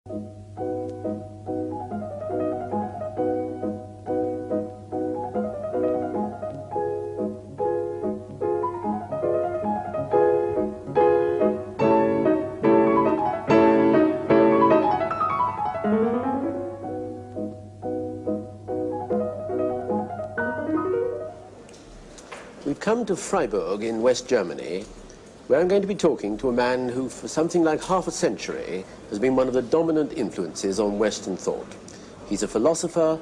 We've come to Freiburg in West Germany, where I'm going to be talking to a man who, for something like half a century, has been one of the dominant influences on Western thought. He's a philosopher,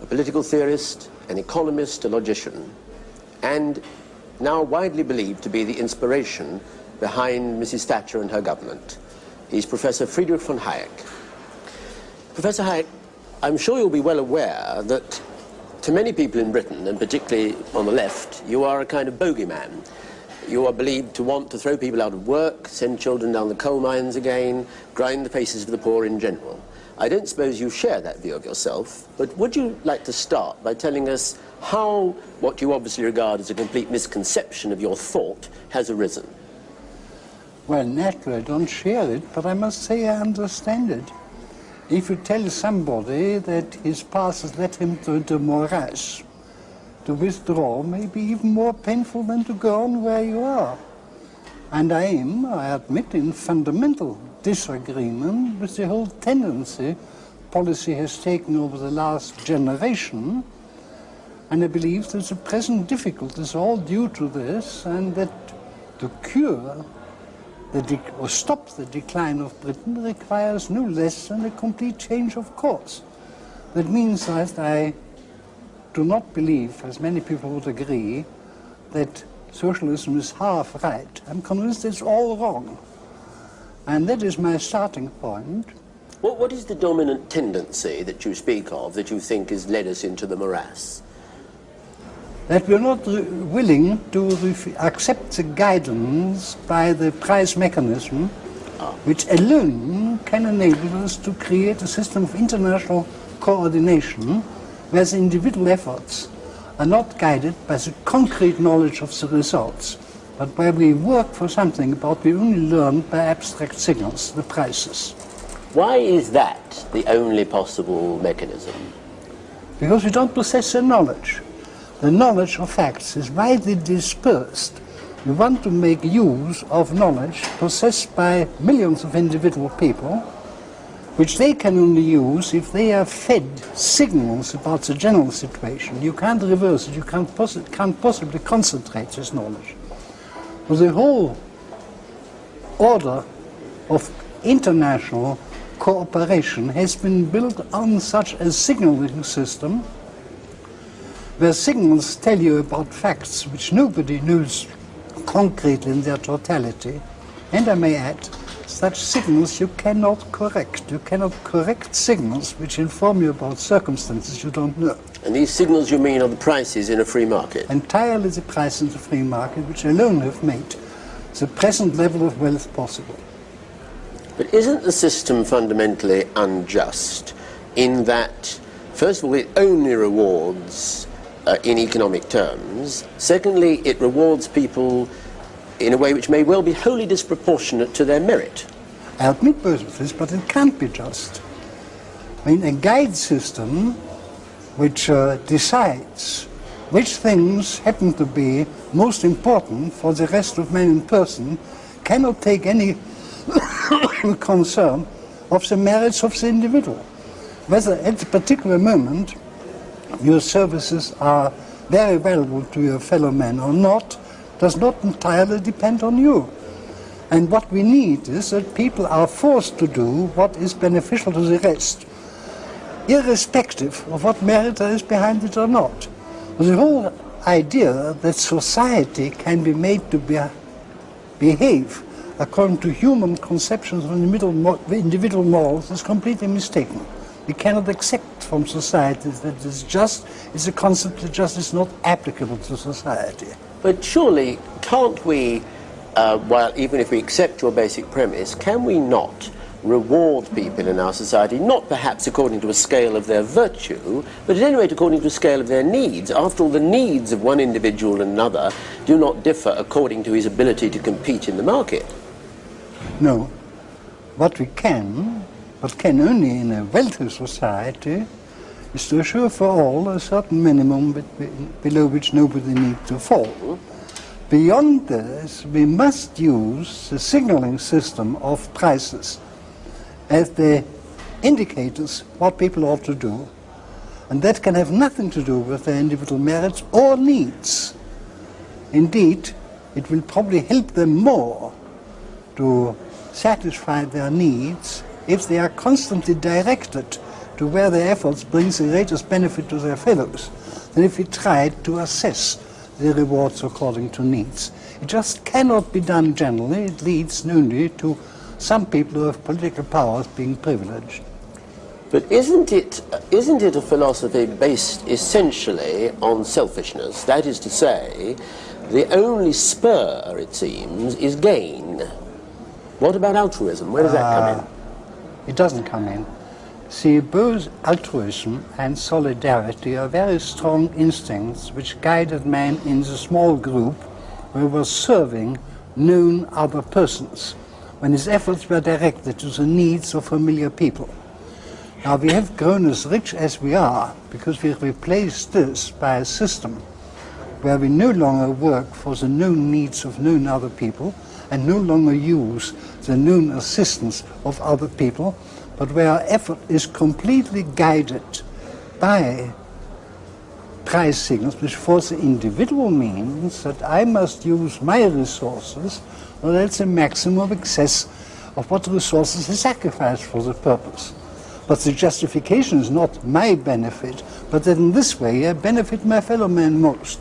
a political theorist, an economist, a logician, and now widely believed to be the inspiration behind Mrs. Thatcher and her government. He's Professor Friedrich von Hayek. Professor Hayek, I'm sure you'll be well aware that to many people in Britain, and particularly on the left, you are a kind of bogeyman. You are believed to want to throw people out of work, send children down the coal mines again, grind the faces of the poor in general. I don't suppose you share that view of yourself, but would you like to start by telling us how what you obviously regard as a complete misconception of your thought has arisen? Well, naturally I don't share it, but I must say I understand it. If you tell somebody that his past has led him to the morass, to withdraw may be even more painful than to go on where you are. And I am, I admit, in fundamental disagreement with the whole tendency policy has taken over the last generation, and I believe that the present difficulties are all due to this, and that to cure or stop the decline of Britain requires no less than a complete change of course. That means that I do not believe, as many people would agree, that socialism is half right. I'm convinced it's all wrong. And that is my starting point. What is the dominant tendency that you speak of that you think has led us into the morass? That we're not willing to accept the guidance by the price mechanism, which alone can enable us to create a system of international coordination where the individual efforts are not guided by the concrete knowledge of the results, but where we work for something about we only learn by abstract signals, the prices. Why is that the only possible mechanism? Because we don't possess the knowledge. The knowledge of facts is widely dispersed. We want to make use of knowledge possessed by millions of individual people, which they can only use if they are fed signals about the general situation. You can't reverse it, you can't possibly concentrate this knowledge. But the whole order of international cooperation has been built on such a signaling system where signals tell you about facts which nobody knows concretely in their totality. And I may add, such signals you cannot correct. You cannot correct signals which inform you about circumstances you don't know. And these signals you mean are the prices in a free market? Entirely the prices in the free market, which alone have made the present level of wealth possible. But isn't the system fundamentally unjust in that, first of all, it only rewards in economic terms. Secondly, it rewards people in a way which may well be wholly disproportionate to their merit. I admit both of this, but it can't be just. I mean, a guide system which decides which things happen to be most important for the rest of man and person cannot take any concern of the merits of the individual. Whether at a particular moment your services are very valuable to your fellow man or not does not entirely depend on you. And what we need is that people are forced to do what is beneficial to the rest, irrespective of what merit there is behind it or not. The whole idea that society can be made to behave according to human conceptions of individual morals is completely mistaken. We cannot accept from society that it's a concept that just is not applicable to society. But surely, can't we, even if we accept your basic premise, can we not reward people in our society, not perhaps according to a scale of their virtue, but at any rate according to a scale of their needs? After all, the needs of one individual and another do not differ according to his ability to compete in the market. No. What we can but can only in a wealthy society, is to assure for all a certain minimum below which nobody needs to fall. Beyond this, we must use the signaling system of prices as the indicators what people ought to do. And that can have nothing to do with their individual merits or needs. Indeed, it will probably help them more to satisfy their needs if they are constantly directed to where their efforts brings the greatest benefit to their fellows than if we try to assess the rewards according to needs. It just cannot be done generally. It leads only to some people who have political powers being privileged. But isn't it a philosophy based essentially on selfishness? That is to say, the only spur, it seems, is gain. What about altruism? Where does that come in? It doesn't come in. See, both altruism and solidarity are very strong instincts which guided man in the small group where he was serving known other persons, when his efforts were directed to the needs of familiar people. Now, we have grown as rich as we are because we replaced this by a system where we no longer work for the known needs of known other people and no longer use the known assistance of other people, but where our effort is completely guided by price signals, which for the individual means that I must use my resources, or that's a maximum of excess of what resources is sacrificed for the purpose. But the justification is not my benefit, but that in this way I benefit my fellow man most.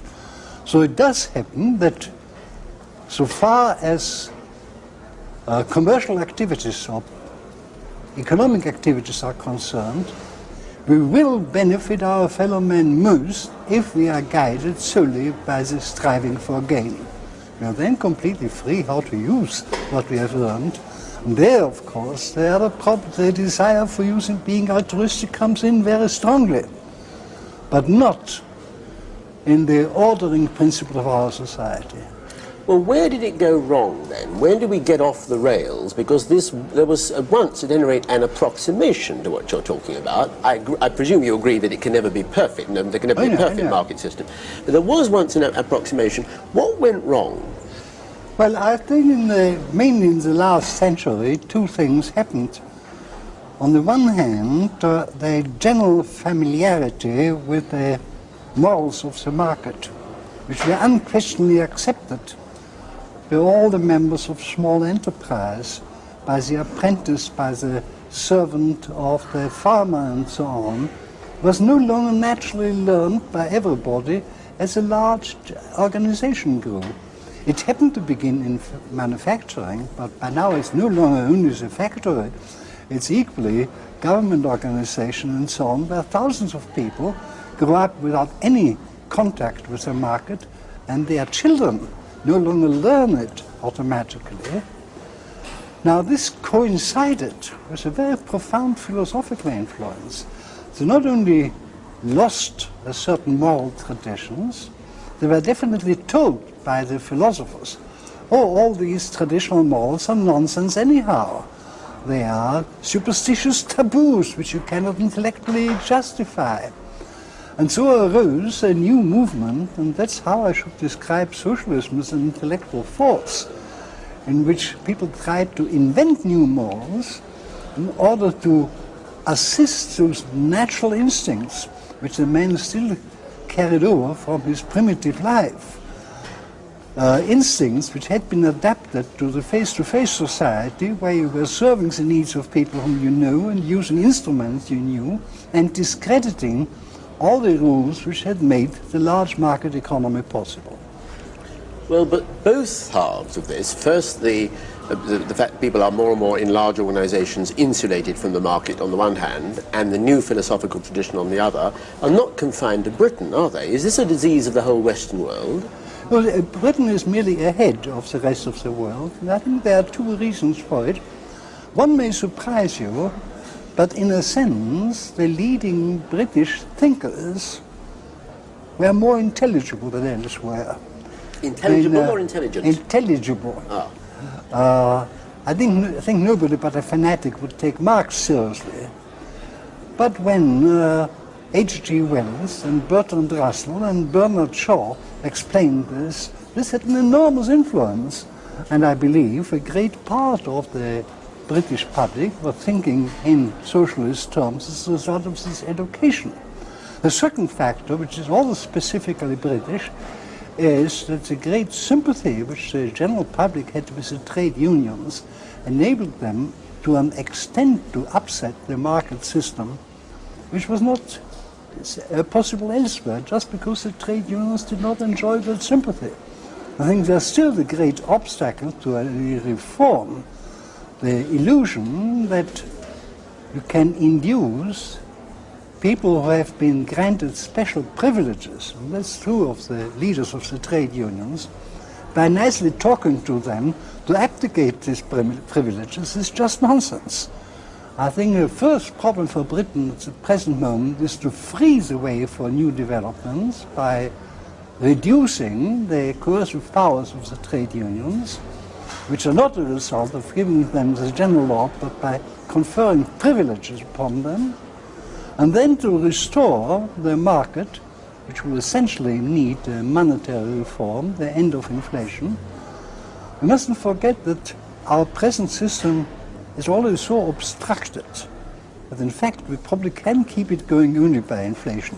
So it does happen that so far as commercial activities or economic activities are concerned, we will benefit our fellow men most if we are guided solely by the striving for gain. We are then completely free how to use what we have learned. And there, of course, the desire for being altruistic comes in very strongly, but not in the ordering principle of our society. Well, where did it go wrong then? When did we get off the rails? Because there was at once, at any rate, an approximation to what you're talking about. I presume you agree that it can never be perfect. No, there can never be a perfect market system. But there was once an approximation. What went wrong? Well, I think mainly in the last century, two things happened. On the one hand, the general familiarity with the morals of the market, which were unquestionably accepted by all the members of small enterprise, by the apprentice, by the servant of the farmer and so on, was no longer naturally learned by everybody as a large organization grew. It happened to begin in manufacturing, but by now it's no longer only the factory, it's equally government organization and so on, where thousands of people grow up without any contact with the market, and their children no longer learn it automatically. Now this coincided with a very profound philosophical influence. They not only lost a certain moral traditions, they were definitely told by the philosophers, oh, all these traditional morals are nonsense anyhow. They are superstitious taboos which you cannot intellectually justify. And so arose a new movement, and that's how I should describe socialism as an intellectual force, in which people tried to invent new morals in order to assist those natural instincts which the man still carried over from his primitive life. Instincts which had been adapted to the face-to-face society, where you were serving the needs of people whom you knew and using instruments you knew and discrediting all the rules which had made the large market economy possible. Well, but both halves of this, first the fact that people are more and more in large organizations insulated from the market on the one hand, and the new philosophical tradition on the other, are not confined to Britain, are they? Is this a disease of the whole Western world? Well, Britain is merely ahead of the rest of the world, and I think there are two reasons for it. One may surprise you, but in a sense, the leading British thinkers were more intelligible than elsewhere. Intelligible or intelligent? Intelligible. Ah. I think nobody but a fanatic would take Marx seriously. But when H.G. Wells and Bertrand Russell and Bernard Shaw explained this had an enormous influence. And I believe a great part of the British public were thinking in socialist terms as a result of this education. The second factor, which is also specifically British, is that the great sympathy which the general public had with the trade unions enabled them to an extent to upset the market system, which was not possible elsewhere, just because the trade unions did not enjoy that sympathy. I think there's still the great obstacle to a reform, the illusion that you can induce people who have been granted special privileges, and that's true of the leaders of the trade unions, by nicely talking to them to abdicate these privileges is just nonsense. I think the first problem for Britain at the present moment is to free the way for new developments by reducing the coercive powers of the trade unions, which are not a result of giving them the general law, but by conferring privileges upon them, and then to restore the market, which will essentially need a monetary reform, the end of inflation. We mustn't forget that our present system is always so obstructed that in fact we probably can keep it going only by inflation.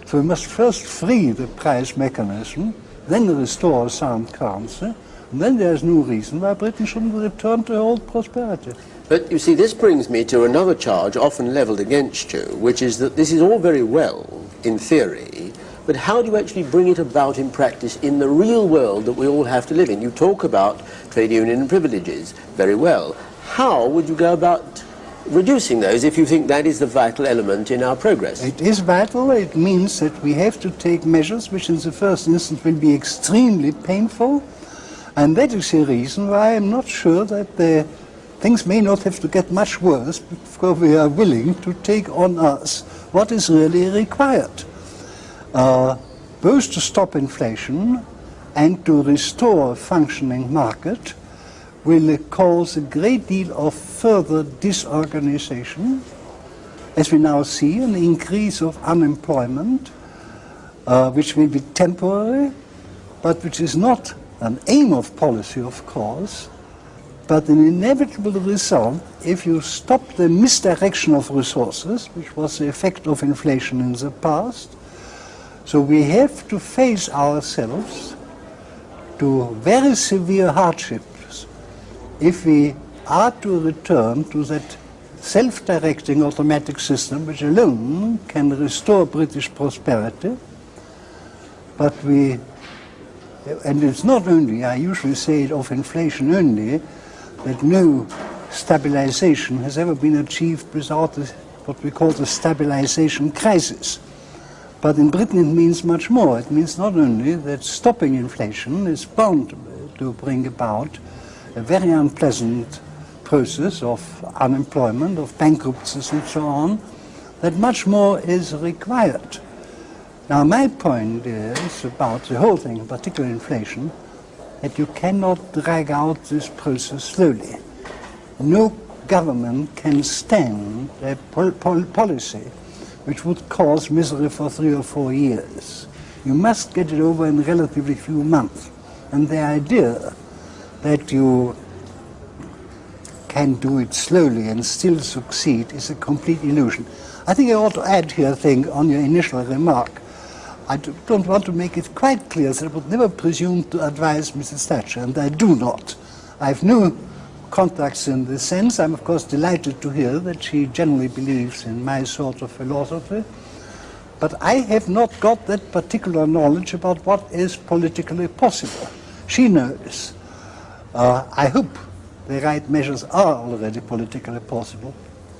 So we must first free the price mechanism, then restore a sound currency, and then there's no reason why Britain shouldn't return to old prosperity. But you see, this brings me to another charge often levelled against you, which is that this is all very well in theory, but how do you actually bring it about in practice in the real world that we all have to live in? You talk about trade union privileges, very well. How would you go about reducing those if you think that is the vital element in our progress? It is vital. It means that we have to take measures which in the first instance will be extremely painful, and that is the reason why I'm not sure that things may not have to get much worse before we are willing to take on us what is really required. Both to stop inflation and to restore a functioning market will cause a great deal of further disorganization, as we now see an increase of unemployment, which may be temporary, but which is not an aim of policy, of course, but an inevitable result if you stop the misdirection of resources, which was the effect of inflation in the past. So we have to face ourselves to very severe hardships if we are to return to that self-directing automatic system which alone can restore British prosperity. But and it's not only, I usually say it of inflation only, that no stabilization has ever been achieved without what we call the stabilization crisis. But in Britain it means much more. It means not only that stopping inflation is bound to bring about a very unpleasant process of unemployment, of bankruptcies and so on, that much more is required. Now my point is about the whole thing, in particular inflation, that you cannot drag out this process slowly. No government can stand a policy which would cause misery for 3 or 4 years. You must get it over in relatively few months. And the idea that you can do it slowly and still succeed is a complete illusion. I think I ought to add here a thing on your initial remark. I don't want to make it quite clear that I would never presume to advise Mrs. Thatcher, and I do not. I have no contacts in this sense. I'm of course delighted to hear that she generally believes in my sort of philosophy, but I have not got that particular knowledge about what is politically possible. She knows. I hope the right measures are already politically possible,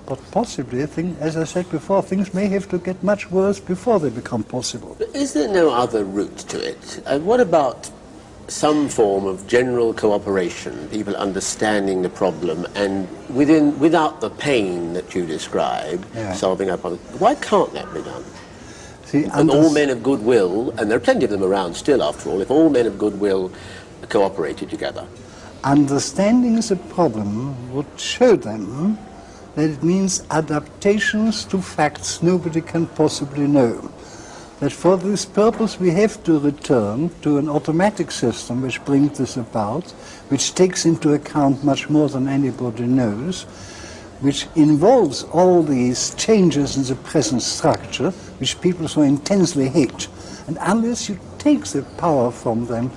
but possibly, I think, as I said before, things may have to get much worse before they become possible. But is there no other route to it? What about some form of general cooperation, people understanding the problem and without the pain that you describe, solving our problem? Why can't that be done? See, and all men of goodwill, and there are plenty of them around still after all, if all men of goodwill cooperated together. understanding the problem would show them that it means adaptations to facts nobody can possibly know. That for this purpose we have to return to an automatic system which brings this about, which takes into account much more than anybody knows, which involves all these changes in the present structure, which people so intensely hate. And unless you take the power from them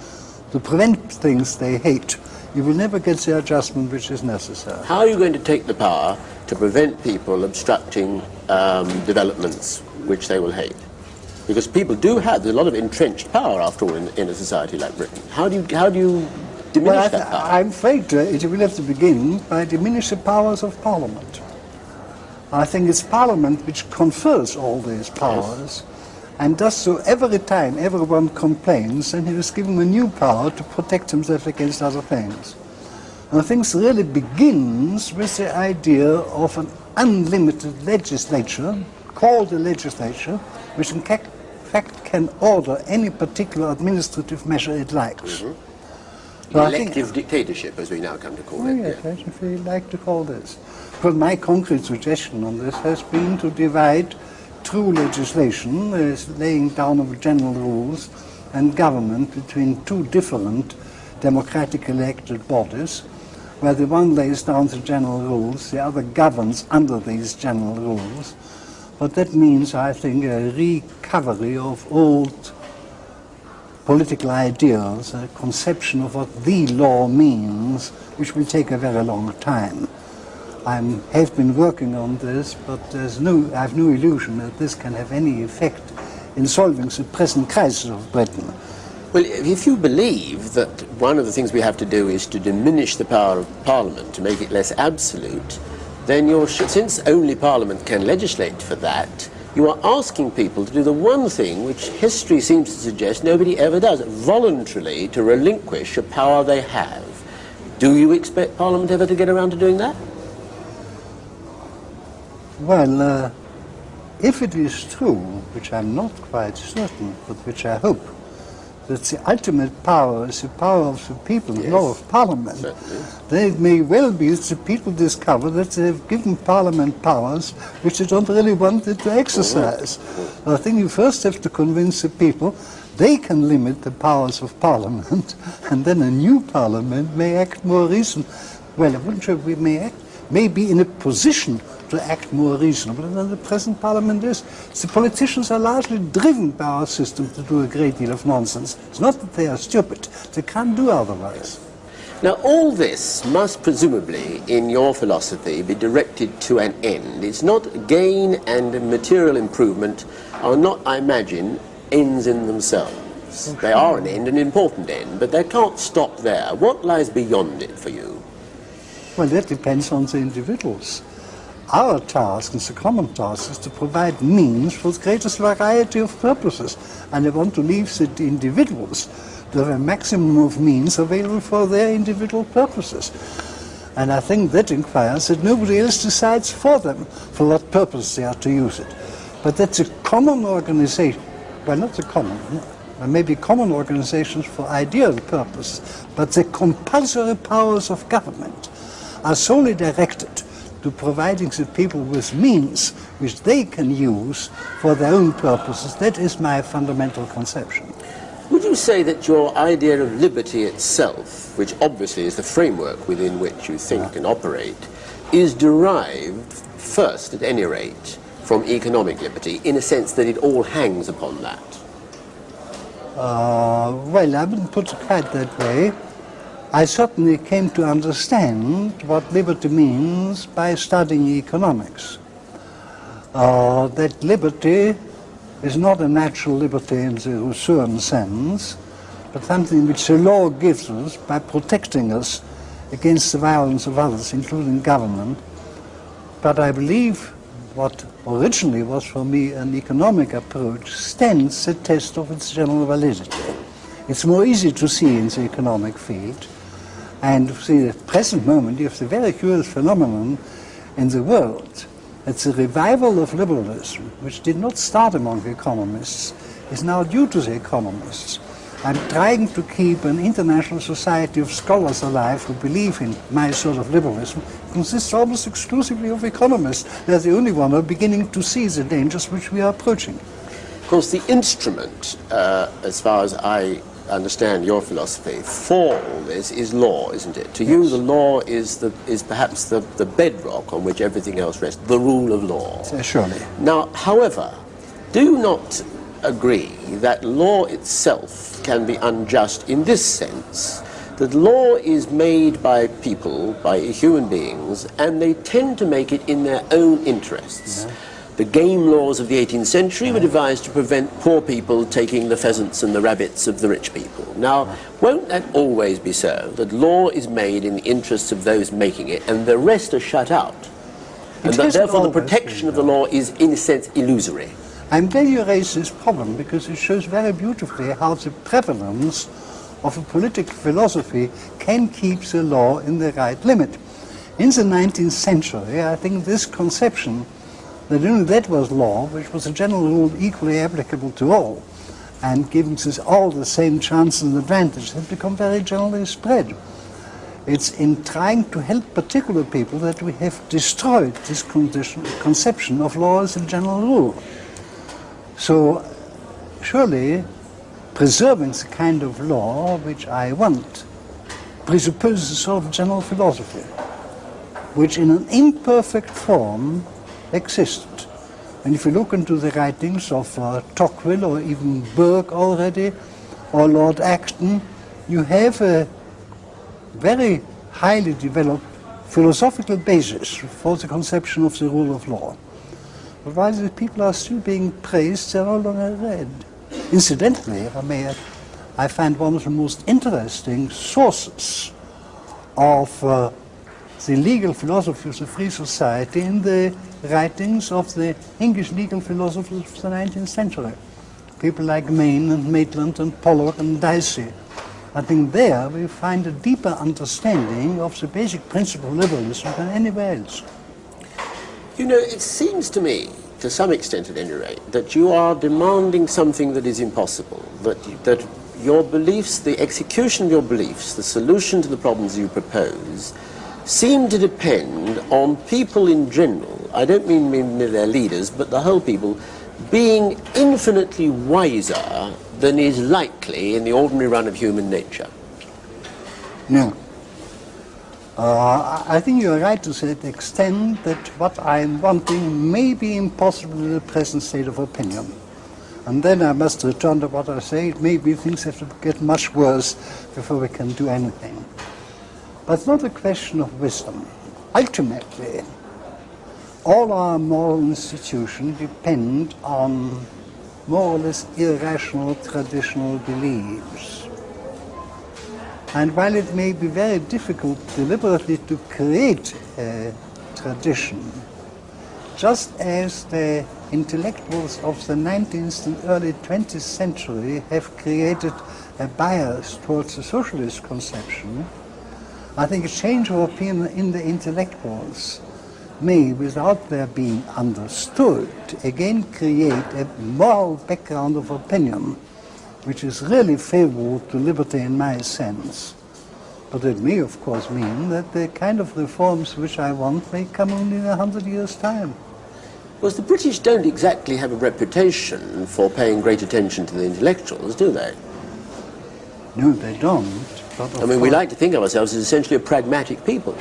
to prevent things they hate, you will never get the adjustment which is necessary. How are you going to take the power to prevent people obstructing developments which they will hate? Because people do have, there's a lot of entrenched power, after all, in a society like Britain. How do you diminish that power? I'm afraid it will have to begin by diminish the powers of Parliament. I think it's Parliament which confers all these powers, and does so every time everyone complains, and he is given a new power to protect himself against other things. And I think it really begins with the idea of an unlimited legislature, called a legislature, which in fact can order any particular administrative measure it likes. Mm-hmm. So elective dictatorship, as we now come to call it. Yes, if we like to call this. But my concrete suggestion on this has been to divide true legislation, laying down of general rules, and government between two different democratic elected bodies, where the one lays down the general rules, the other governs under these general rules. But that means, I think, a recovery of old political ideas, a conception of what the law means, which will take a very long time. I have been working on this, but I have no illusion that this can have any effect in solving the present crisis of Britain. Well, if you believe that one of the things we have to do is to diminish the power of Parliament, to make it less absolute, then since only Parliament can legislate for that, you are asking people to do the one thing which history seems to suggest nobody ever does, voluntarily to relinquish a power they have. Do you expect Parliament ever to get around to doing that? Well, if it is true, which I'm not quite certain, but which I hope, that the ultimate power is the power of the people, yes, not of Parliament, certainly, then it may well be that the people discover that they have given Parliament powers which they don't really want it to exercise. I think you first have to convince the people they can limit the powers of Parliament, and then a new Parliament may act more reasonably. Well, I wouldn't say we may be in a position to act more reasonably than the present Parliament is. The politicians are largely driven by our system to do a great deal of nonsense. It's not that they are stupid, they can't do otherwise. Now, all this must presumably, in your philosophy, be directed to an end. It's not gain and material improvement are not, I imagine, ends in themselves. They are an end, an important end, but they can't stop there. What lies beyond it for you? Well, that depends on the individuals. Our task, and the common task, is to provide means for the greatest variety of purposes. And I want to leave the individuals to have a maximum of means available for their individual purposes. And I think that inquires that nobody else decides for them for what purpose they are to use it. But that's a common organization. Well, not the common. There may be common organizations for ideal purposes, but the compulsory powers of government are solely directed to providing the people with means which they can use for their own purposes. That is my fundamental conception. Would you say that your idea of liberty itself, which obviously is the framework within which you think and operate, is derived first, at any rate, from economic liberty, in a sense that it all hangs upon that? Well, I wouldn't put it quite that way. I certainly came to understand what liberty means by studying economics. That liberty is not a natural liberty in the Rousseauian sense, but something which the law gives us by protecting us against the violence of others, including government. But I believe what originally was for me an economic approach stands the test of its general validity. It's more easy to see in the economic field. And see, at the present moment, you have the very curious phenomenon in the world. It's a revival of liberalism, which did not start among the economists, is now due to the economists. I'm trying to keep an international society of scholars alive who believe in my sort of liberalism. It consists almost exclusively of economists. They're the only one who are beginning to see the dangers which we are approaching. Of course, the instrument, as far as I understand your philosophy, for all this is law, isn't it? To you, the law is perhaps the bedrock on which everything else rests, the rule of law. Surely. Now, however, do you not agree that law itself can be unjust in this sense, that law is made by people, by human beings, and they tend to make it in their own interests? Yeah. The game laws of the 18th century were devised to prevent poor people taking the pheasants and the rabbits of the rich people. Now, won't that always be so, that law is made in the interests of those making it, and the rest are shut out? And that therefore the protection of the law is, in a sense, illusory. I'm glad you raised this problem, because it shows very beautifully how the prevalence of a political philosophy can keep the law in the right limit. In the 19th century, I think this conception that only that was law, which was a general rule equally applicable to all, and giving us all the same chances and advantages, has become very generally spread. It's in trying to help particular people that we have destroyed this conception of law as a general rule. So surely preserving the kind of law which I want presupposes a sort of general philosophy, which in an imperfect form existed. And if you look into the writings of Tocqueville or even Burke already, or Lord Acton, you have a very highly developed philosophical basis for the conception of the rule of law. But while the people are still being praised, they're no longer read. Incidentally, if I may, I find one of the most interesting sources of the legal philosophy of the free society in the writings of the English legal philosophers of the 19th century. People like Maine and Maitland and Pollock and Dicey. I think there we find a deeper understanding of the basic principle of liberalism than anywhere else. You know, it seems to me, to some extent at any rate, that you are demanding something that is impossible, that your beliefs, the execution of your beliefs, the solution to the problems you propose, seem to depend on people in general, I don't mean their leaders, but the whole people, being infinitely wiser than is likely in the ordinary run of human nature. No. I think you're right to that extent that what I'm wanting may be impossible in the present state of opinion. And then I must return to what I say, maybe things have to get much worse before we can do anything. But it's not a question of wisdom. Ultimately, all our moral institutions depend on more or less irrational traditional beliefs. And while it may be very difficult deliberately to create a tradition, just as the intellectuals of the 19th and early 20th century have created a bias towards the socialist conception, I think a change of opinion in the intellectuals may, without their being understood, again create a moral background of opinion which is really favorable to liberty in my sense. But it may, of course, mean that the kind of reforms which I want may come only in 100 years' time. Well, the British don't exactly have a reputation for paying great attention to the intellectuals, do they? No, they don't. I mean, we like to think of ourselves as essentially a pragmatic people.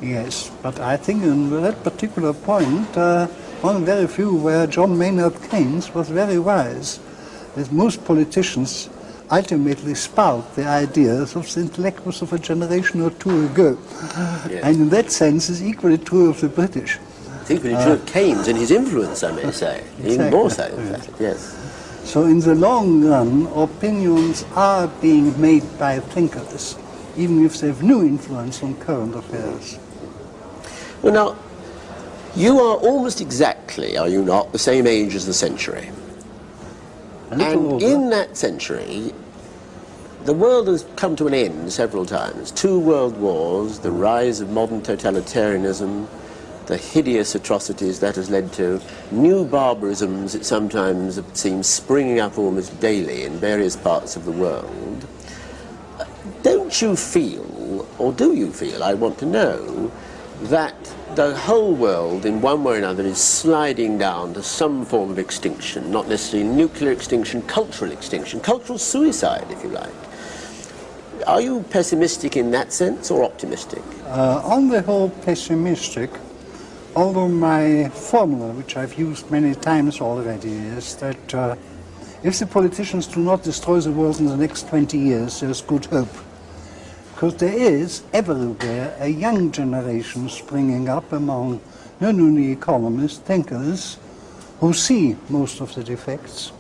Yes, but I think on that particular point, one of the very few where John Maynard Keynes was very wise, that most politicians ultimately spout the ideas of the intellectuals of a generation or two ago. Yes. And in that sense, it's equally true of the British. It's equally true of Keynes and his influence, I may say. Exactly. Even more so, in fact, yes. So in the long run, opinions are being made by thinkers, even if they have no influence on current affairs. Well, now, you are almost exactly, are you not, the same age as the century. And in that century, the world has come to an end several times. 2 world wars, the rise of modern totalitarianism, the hideous atrocities that has led to, new barbarisms that sometimes seem springing up almost daily in various parts of the world, don't you feel, or do you feel, I want to know, that the whole world in one way or another is sliding down to some form of extinction, not necessarily nuclear extinction, cultural suicide, if you like? Are you pessimistic in that sense or optimistic? On the whole, pessimistic, although my formula, which I've used many times already, is that if the politicians do not destroy the world in the next 20 years, there's good hope. Because there is everywhere a young generation springing up among not only economists, thinkers, who see most of the defects.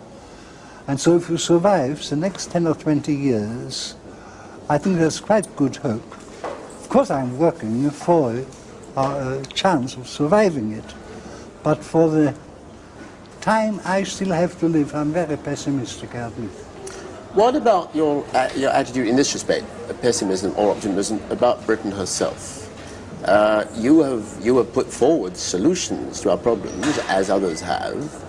And so if you survive the next 10 or 20 years, I think there's quite good hope. Of course I'm working for a chance of surviving it, but for the time I still have to live, I'm very pessimistic, I admit. What about your attitude in this respect, pessimism or optimism, about Britain herself? You have put forward solutions to our problems, as others have.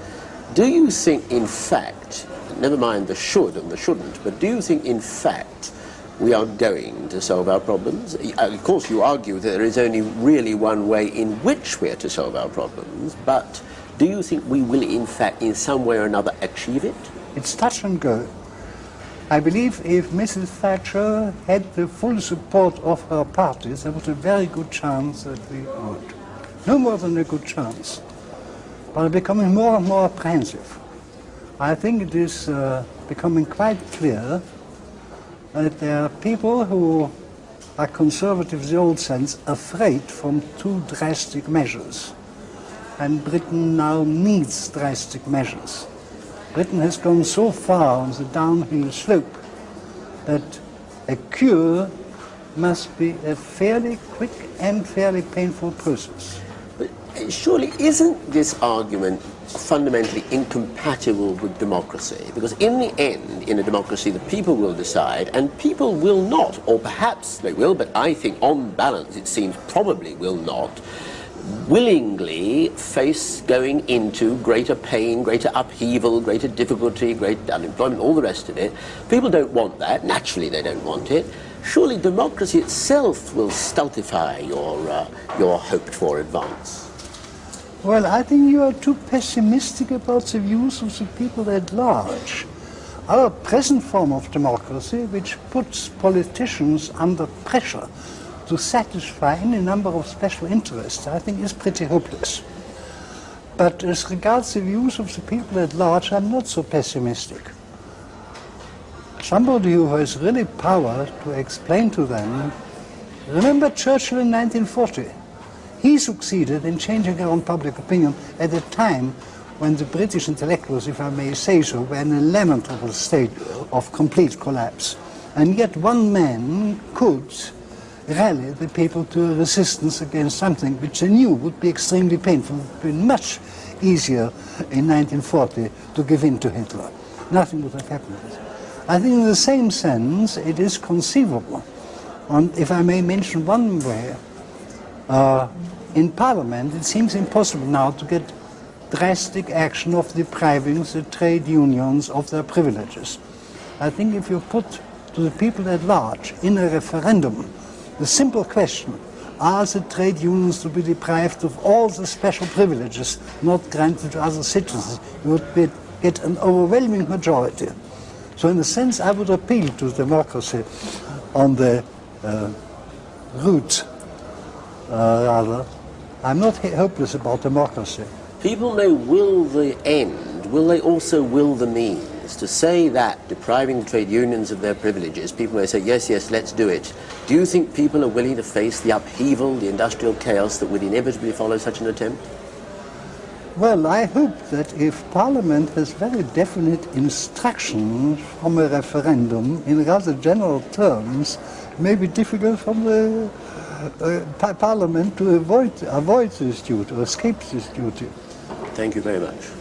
Do you think, in fact, never mind the should and the shouldn't, but do you think, in fact, we are going to solve our problems? Of course, you argue that there is only really one way in which we are to solve our problems, but do you think we will, in fact, in some way or another, achieve it? It's touch and go. I believe if Mrs. Thatcher had the full support of her party, there was a very good chance that we would. No more than a good chance. But I'm becoming more and more apprehensive. I think it is becoming quite clear that there are people who are conservative in the old sense, afraid from too drastic measures. And Britain now needs drastic measures. Britain has gone so far on the downhill slope that a cure must be a fairly quick and fairly painful process. But surely isn't this argument fundamentally incompatible with democracy? Because in the end, in a democracy, the people will decide, and people will not, or perhaps they will, but I think on balance it seems probably will not, willingly face going into greater pain, greater upheaval, greater difficulty, great unemployment, all the rest of it. People don't want that. Naturally they don't want it. Surely democracy itself will stultify your hoped-for advance. Well, I think you are too pessimistic about the views of the people at large. Our present form of democracy, which puts politicians under pressure to satisfy any number of special interests, I think is pretty hopeless. But as regards the views of the people at large, I'm not so pessimistic. Somebody who has really power to explain to them, remember Churchill in 1940? He succeeded in changing around public opinion at a time when the British intellectuals, if I may say so, were in a lamentable state of complete collapse. And yet one man could rally the people to a resistance against something which they knew would be extremely painful. It would have been much easier in 1940 to give in to Hitler. Nothing would have happened. I think in the same sense it is conceivable, and if I may mention one way, in Parliament it seems impossible now to get drastic action of depriving the trade unions of their privileges. I think if you put to the people at large in a referendum the simple question, are the trade unions to be deprived of all the special privileges not granted to other citizens, you would get an overwhelming majority. So in a sense I would appeal to democracy on the route, rather. I'm not hopeless about democracy. People may will the end, will they also will the means? To say that depriving the trade unions of their privileges, people may say, yes, yes, let's do it. Do you think people are willing to face the upheaval, the industrial chaos that would inevitably follow such an attempt? Well, I hope that if Parliament has very definite instructions from a referendum in rather general terms, it may be difficult from the Parliament to avoid this duty or escape this duty. Thank you very much.